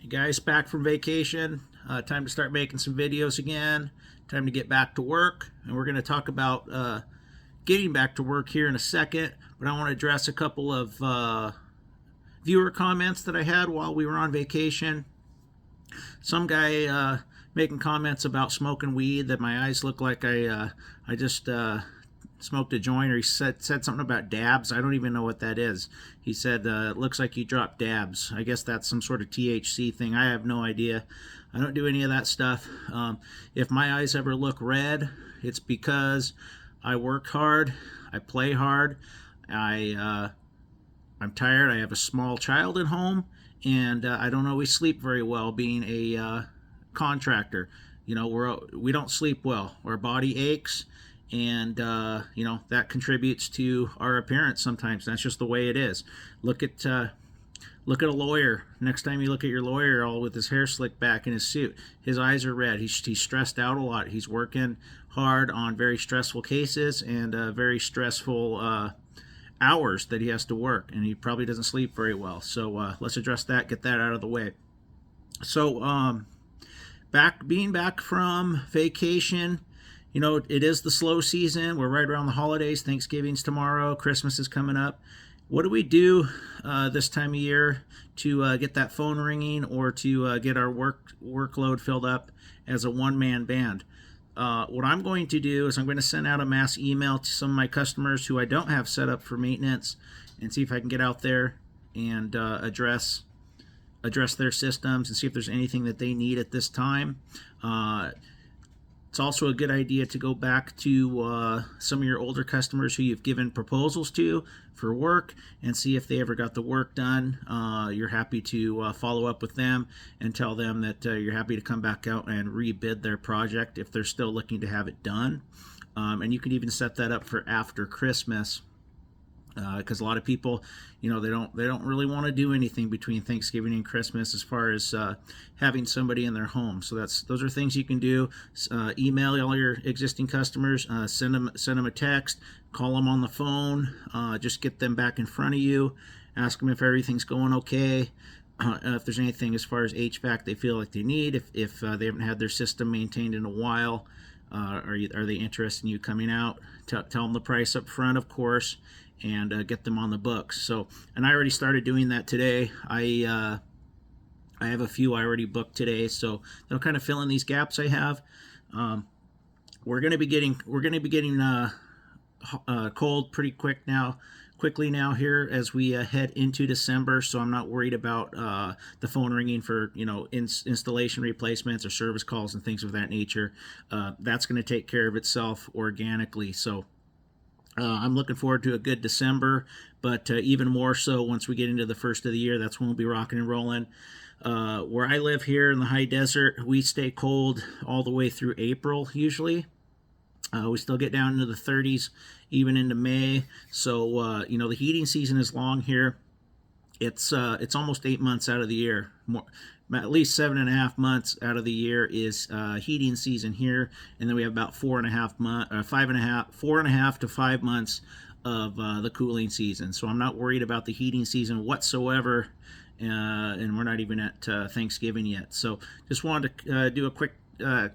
guys, back from vacation. Time to start making some videos again. Time to get back to work. And we're going to talk about getting back to work here in a second. But I want to address a couple of viewer comments that I had while we were on vacation. Some guy making comments about smoking weed, that my eyes look like I just smoked a joint, or he said something about dabs. I don't even know what that is. He said it looks like you dropped dabs. I guess that's some sort of THC thing. I have no idea. I don't do any of that stuff. If my eyes ever look red, it's because I work hard, I play hard, I'm tired. I have a small child at home, and I don't always sleep very well, being a contractor. You know, we don't sleep well. Our body aches, and you know, that contributes to our appearance sometimes. That's just the way it is. Look at a lawyer. Next time you look at your lawyer, all with his hair slicked back in his suit, his eyes are red. He's stressed out a lot. He's working hard on very stressful cases and very stressful hours that he has to work, and he probably doesn't sleep very well. So let's address that, get that out of the way. So being back from vacation, you know, it is the slow season. We're right around the holidays. Thanksgiving's tomorrow. Christmas is coming up. What do we do this time of year to get that phone ringing, or to get our workload filled up as a one-man band? What I'm going to do is I'm going to send out a mass email to some of my customers who I don't have set up for maintenance, and see if I can get out there and address their systems and see if there's anything that they need at this time. It's also a good idea to go back to some of your older customers who you've given proposals to for work and see if they ever got the work done. You're happy to follow up with them and tell them that you're happy to come back out and rebid their project if they're still looking to have it done. And you can even set that up for after Christmas, because a lot of people, you know, they don't really want to do anything between Thanksgiving and Christmas as far as having somebody in their home. So those are things you can do. Email all your existing customers, send them a text, call them on the phone, just get them back in front of you, ask them if everything's going okay. If there's anything as far as HVAC they feel like they need, if they haven't had their system maintained in a while, are they interested in you coming out? Tell them the price up front, of course, and get them on the books. So, and I already started doing that today. I have a few I already booked today, so they'll kind of fill in these gaps I have. We're going to be getting cold pretty quickly now here as we head into December, so I'm not worried about the phone ringing for, you know, installation replacements or service calls and things of that nature. That's going to take care of itself organically. So I'm looking forward to a good December, but even more so once we get into the first of the year. That's when we'll be rocking and rolling. Where I live here in the high desert, we stay cold all the way through April usually. We still get down into the 30s, even into May. So, you know, the heating season is long here. It's almost 8 months out of the year. At least 7.5 months out of the year is heating season here, and then we have about 4.5 to 5 months of the cooling season. So I'm not worried about the heating season whatsoever, and we're not even at Thanksgiving yet. So just wanted to do a quick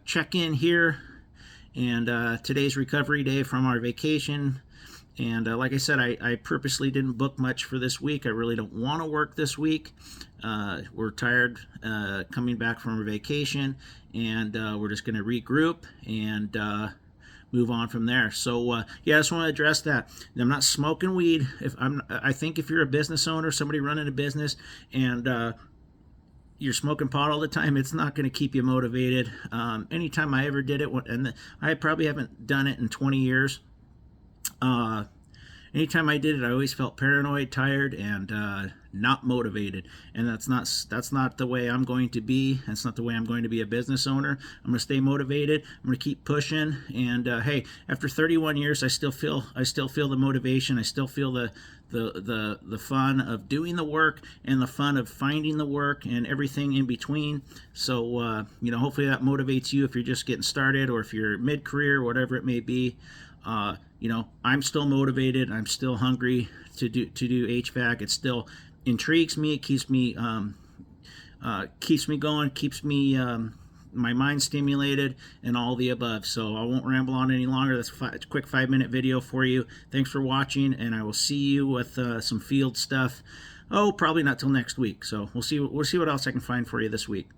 check-in here, and today's recovery day from our vacation. And like I said, I purposely didn't book much for this week. I really don't want to work this week. We're tired coming back from our vacation, and we're just going to regroup and move on from there. So yeah, I just want to address that. I'm not smoking weed. I think if you're a business owner, somebody running a business, and you're smoking pot all the time, it's not going to keep you motivated. Anytime I ever did it, and I probably haven't done it in 20 years. Anytime I did it, I always felt paranoid, tired, and not motivated. And that's not the way I'm going to be. That's not the way I'm going to be a business owner. I'm going to stay motivated. I'm going to keep pushing. And hey, after 31 years, I still feel the motivation. I still feel the fun of doing the work, and the fun of finding the work, and everything in between. So you know, hopefully that motivates you if you're just getting started, or if you're mid-career, whatever it may be. You know, I'm still motivated. I'm still hungry to do HVAC. It still intrigues me. It keeps me keeps me going, keeps me my mind stimulated, and all the above. So I won't ramble on any longer. That's a quick 5-minute video for you. Thanks for watching, and I will see you with some field stuff. Oh, probably not till next week. So we'll see what else I can find for you this week.